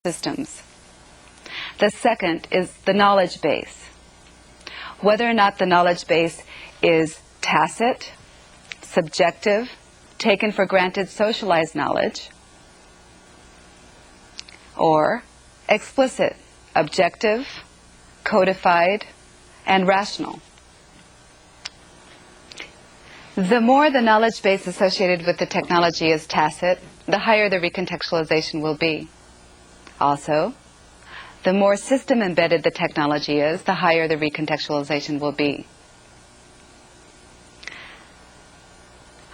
systems. The second is the knowledge base. Whether or not the knowledge base is tacit, subjective, taken for granted socialized knowledge, or explicit, objective, codified, and rational. The more the knowledge base associated with the technology is tacit, the higher the recontextualization will be. Also, the more system-embedded the technology is, the higher the recontextualization will be.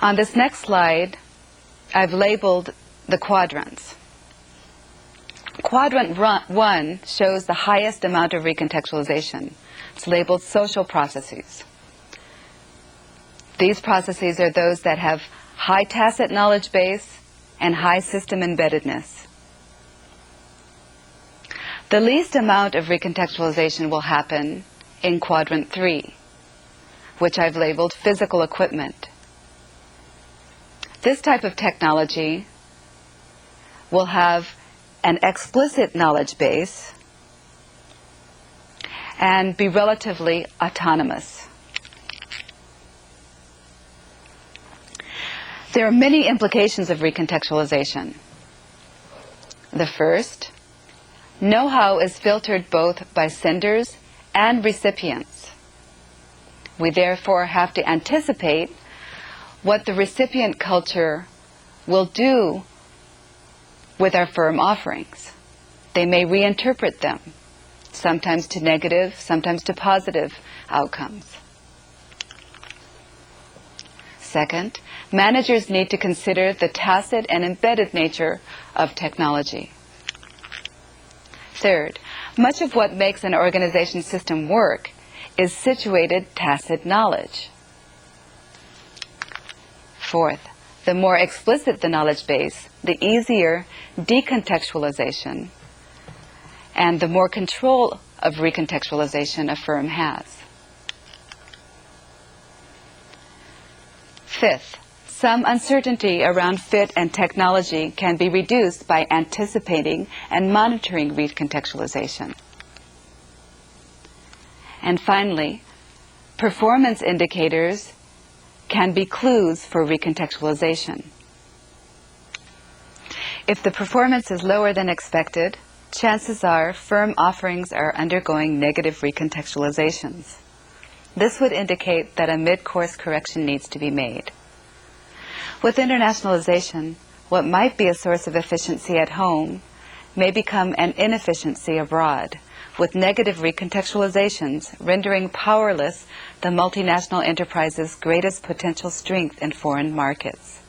On this next slide, I've labeled the quadrants. Quadrant 1 shows the highest amount of recontextualization. It's labeled social processes. These processes are those that have high tacit knowledge base and high system embeddedness. The least amount of recontextualization will happen in quadrant 3, which I've labeled physical equipment. This type of technology will have an explicit knowledge base and be relatively autonomous. There are many implications of recontextualization. The first, know-how is filtered both by senders and recipients. We therefore have to anticipate what the recipient culture will do with our firm offerings. They may reinterpret them, sometimes to negative, sometimes to positive outcomes. Second, managers need to consider the tacit and embedded nature of technology. Third, much of what makes an organization system work is situated tacit knowledge. Fourth, the more explicit the knowledge base, the easier decontextualization and the more control of recontextualization a firm has. Fifth, some uncertainty around fit and technology can be reduced by anticipating and monitoring recontextualization. And finally, performance indicators can be clues for recontextualization. If the performance is lower than expected, chances are firm offerings are undergoing negative recontextualizations. This would indicate that a mid-course correction needs to be made. With internationalization, what might be a source of efficiency at home may become an inefficiency abroad, with negative recontextualizations rendering powerless the multinational enterprise's greatest potential strength in foreign markets.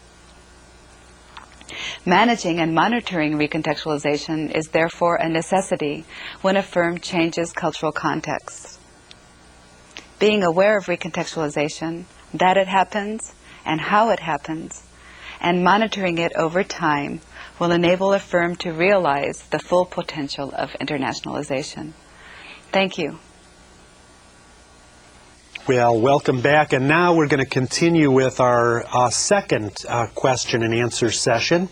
Managing and monitoring recontextualization is therefore a necessity when a firm changes cultural contexts. Being aware of recontextualization, that it happens, and how it happens, and monitoring it over time will enable a firm to realize the full potential of internationalization. Thank you. Well, welcome back. And now we're going to continue with our second question and answer session.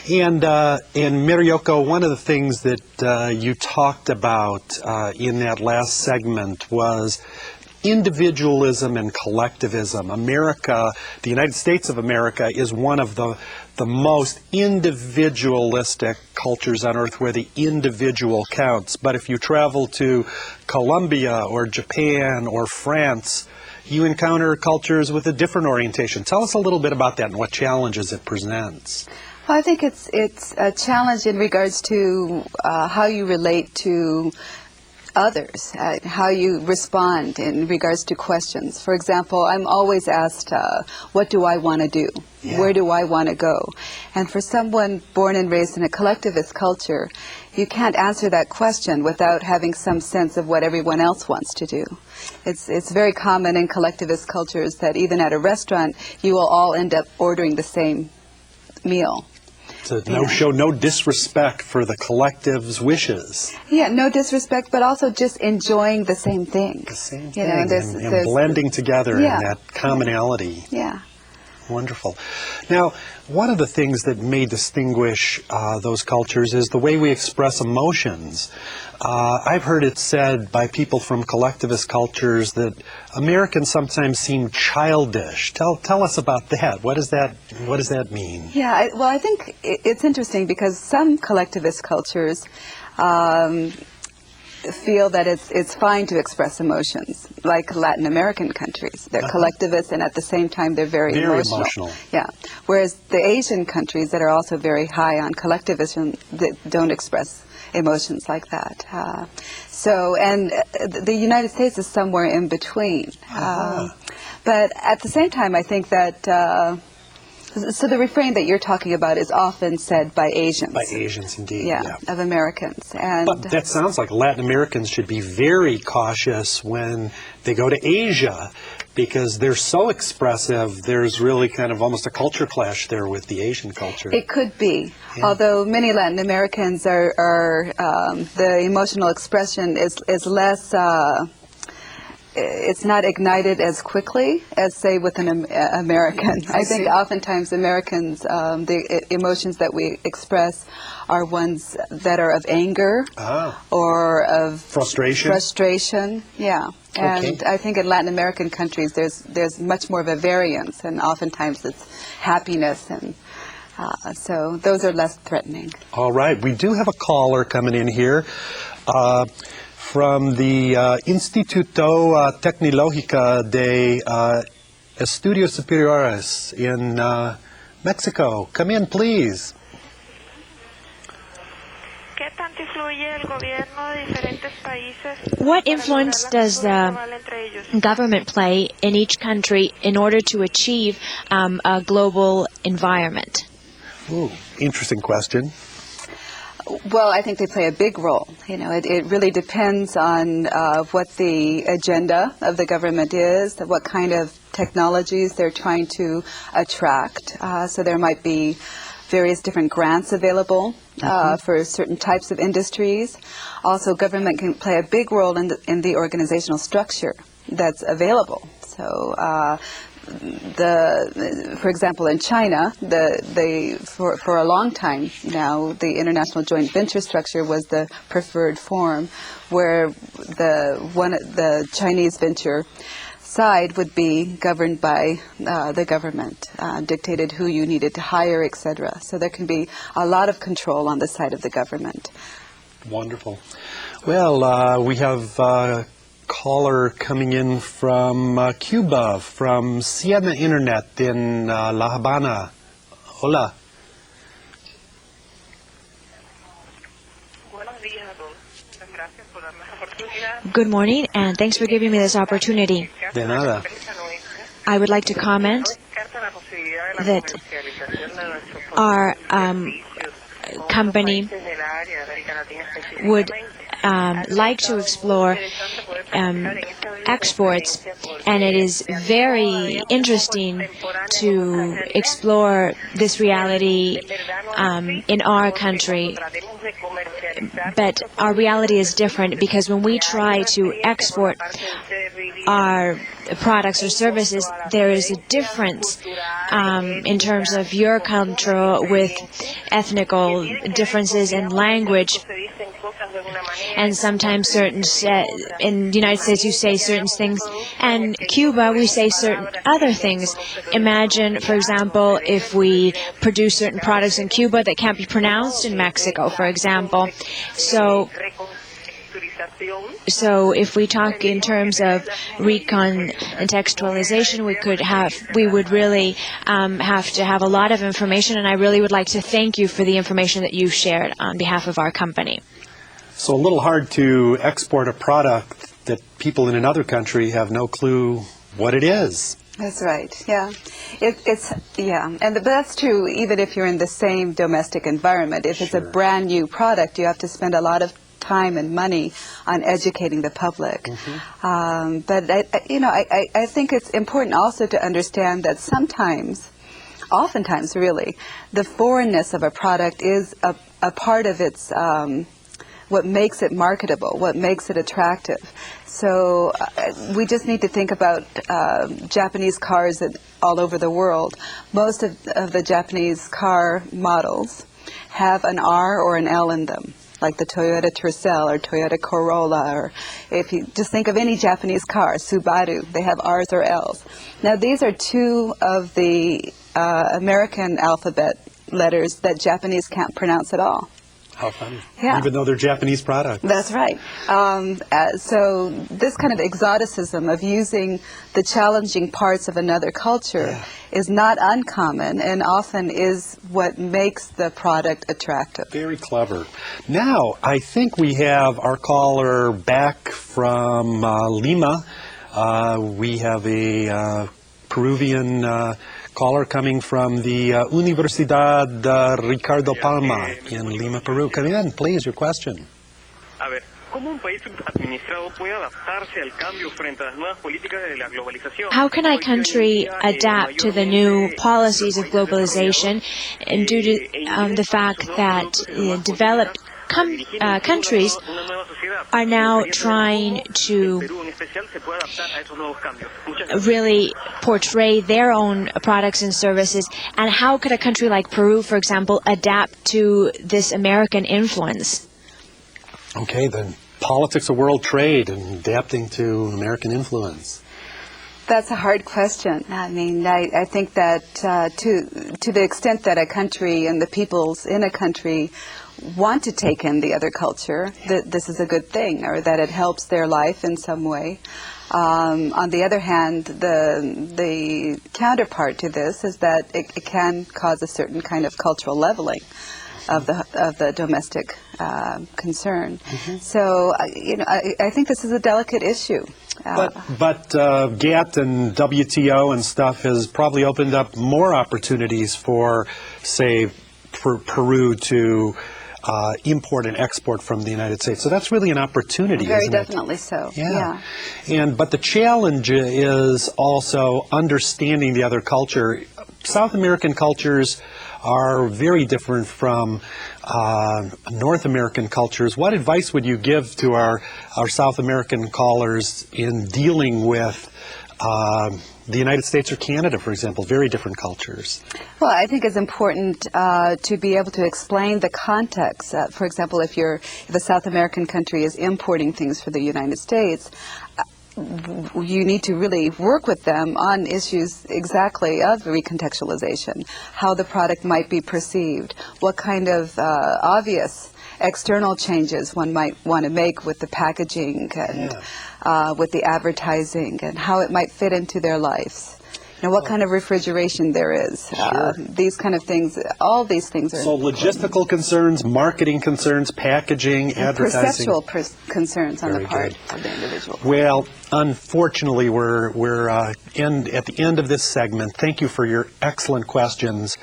And Yoko, one of the things that you talked about in that last segment was individualism and collectivism. America, the United States of America, is one of the most individualistic cultures on earth where the individual counts. But if you travel to Colombia or Japan or France, you encounter cultures with a different orientation. Tell us a little bit about that and what challenges it presents. Well, I think it's a challenge in regards to how you relate to others, how you respond in regards to questions. For example, I'm always asked, what do I want to do? Yeah. Where do I want to go? And for someone born and raised in a collectivist culture, you can't answer that question without having some sense of what everyone else wants to do. It's very common in collectivist cultures that even at a restaurant, you will all end up ordering the same meal. So show no disrespect for the collective's wishes. Yeah, no disrespect, but also just enjoying the same thing. The same thing, and blending together in that commonality. Yeah. Wonderful. Now, one of the things that may distinguish those cultures is the way we express emotions. I've heard it said by people from collectivist cultures that Americans sometimes seem childish. Tell us about that. What does that mean? Yeah, well, I think it's interesting because some collectivist cultures feel that it's fine to express emotions, like Latin American countries. They're collectivists, and at the same time, they're very emotional. Yeah. Whereas the Asian countries that are also very high on collectivism that don't express emotions like that. And the United States is somewhere in between. But at the same time, I think that so the refrain that you're talking about is often said by Asians. By Asians, indeed. Yeah, of Americans. But that sounds like Latin Americans should be very cautious when they go to Asia, because they're so expressive. There's really kind of almost a culture clash there with the Asian culture. It could be, although many Latin Americans are the emotional expression is less. It's not ignited as quickly as, say, with an American. I think oftentimes Americans, the emotions that we express are ones that are of anger or of frustration. Yeah, and I think in Latin American countries there's much more of a variance, and oftentimes it's happiness, and so those are less threatening. All right, we do have a caller coming in here. From the Instituto Tecnológico de Estudios Superiores in Mexico. Come in, please. What influence does the government play in each country in order to achieve a global environment? Ooh, interesting question. Well, I think they play a big role. You know, it really depends on what the agenda of the government is, what kind of technologies they're trying to attract. So there might be various different grants available for certain types of industries. Also, government can play a big role in the organizational structure that's available. So for example, in China, for a long time now, the international joint venture structure was the preferred form, where the Chinese venture side would be governed by the government, dictated who you needed to hire, etc. So there can be a lot of control on the side of the government. Wonderful. Well, we have caller coming in from Cuba, from Siena Internet in La Habana. Hola. Good morning, and thanks for giving me this opportunity. De nada. I would like to comment that our company would like to explore exports, and it is very interesting to explore this reality in our country. But our reality is different, because when we try to export our products or services, there is a difference in terms of your culture, with ethnical differences in language. And sometimes in the United States you say certain things, and Cuba we say certain other things. Imagine, for example, if we produce certain products in Cuba that can't be pronounced in Mexico, for example. So if we talk in terms of recontextualization, we would really have to have a lot of information, and I really would like to thank you for the information that you've shared on behalf of our company. So a little hard to export a product that people in another country have no clue what it is. That's right. Yeah, but that's true even if you're in the same domestic environment. If it's a brand new product, you have to spend a lot of time and money on educating the public. But I think it's important also to understand that oftentimes really, the foreignness of a product is a part of its what makes it marketable, what makes it attractive. So we just need to think about Japanese cars all over the world. Most of the Japanese car models have an R or an L in them, like the Toyota Tercel or Toyota Corolla, or if you just think of any Japanese car, Subaru, they have R's or L's. Now these are two of the American alphabet letters that Japanese can't pronounce at all. How funny. Yeah. Even though they're Japanese products. That's right. So this kind of exoticism of using the challenging parts of another culture is not uncommon and often is what makes the product attractive. Very clever. Now, I think we have our caller back from Lima. We have a Peruvian caller coming from the Universidad Ricardo Palma in Lima, Peru. Come in, please, your question. How can a country adapt to the new policies of globalization, and due to the fact that developed countries are now trying to really portray their own products and services, and how could a country like Peru, for example, adapt to this American influence? Okay, then politics of world trade and adapting to American influence. That's a hard question. I mean, I think that to the extent that a country and the peoples in a country want to take in the other culture, that this is a good thing, or that it helps their life in some way. On the other hand, the counterpart to this is that it can cause a certain kind of cultural leveling of the domestic concern. Mm-hmm. So, I think this is a delicate issue. But GATT and WTO and stuff has probably opened up more opportunities for, say, Peru to import and export from the United States. So that's really an opportunity, Very isn't it? definitely so. Yeah. But the challenge is also understanding the other culture. South American cultures are very different from North American cultures. What advice would you give to our South American callers in dealing with the United States or Canada, for example, very different cultures? Well, I think it's important to be able to explain the context. For example, if a South American country is importing things for the United States, you need to really work with them on issues exactly of recontextualization, how the product might be perceived, what kind of obvious external changes one might want to make with the packaging and with the advertising, and how it might fit into their lives. What kind of refrigeration there is. Sure. These kind of things, all these things are... So logistical concerns, marketing concerns, packaging, advertising. Perceptual concerns on Very the part good. of the individual. Well, unfortunately, we're at the end of this segment. Thank you for your excellent questions.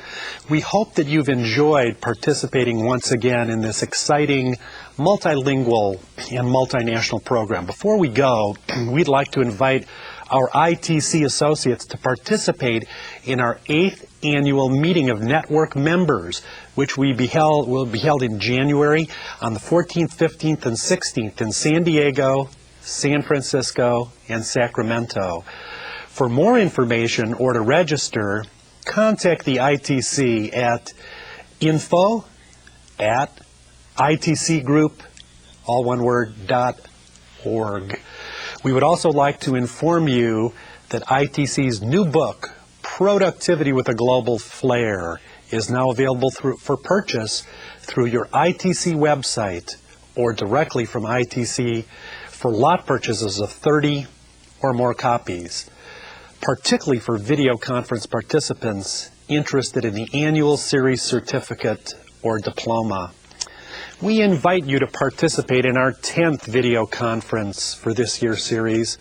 We hope that you've enjoyed participating once again in this exciting multilingual and multinational program. Before we go, we'd like to invite our ITC associates to participate in our 8th annual meeting of network members, which will be held in January on the 14th, 15th, and 16th in San Diego, San Francisco, and Sacramento. For more information or to register, contact the ITC at info@itcgroup, all one word, .org. We would also like to inform you that ITC's new book, Productivity with a Global Flair, is now available for purchase through your ITC website or directly from ITC for lot purchases of 30 or more copies, particularly for video conference participants interested in the annual series certificate or diploma. We invite you to participate in our 10th video conference for this year's series,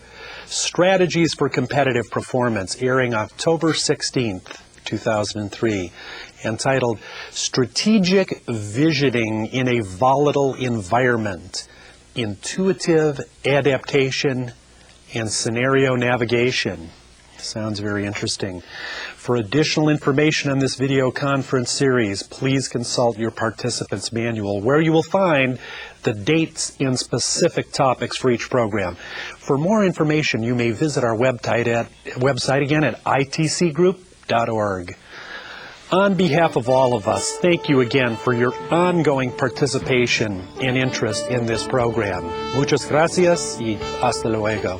Strategies for Competitive Performance, airing October 16th, 2003, entitled Strategic Visioning in a Volatile Environment, Intuitive Adaptation and Scenario Navigation. Sounds very interesting. For additional information on this video conference series, please consult your participants manual, where you will find the dates and specific topics for each program. For more information, you may visit our website again at itcgroup.org. On behalf of all of us, thank you again for your ongoing participation and interest in this program. Muchas gracias y hasta luego.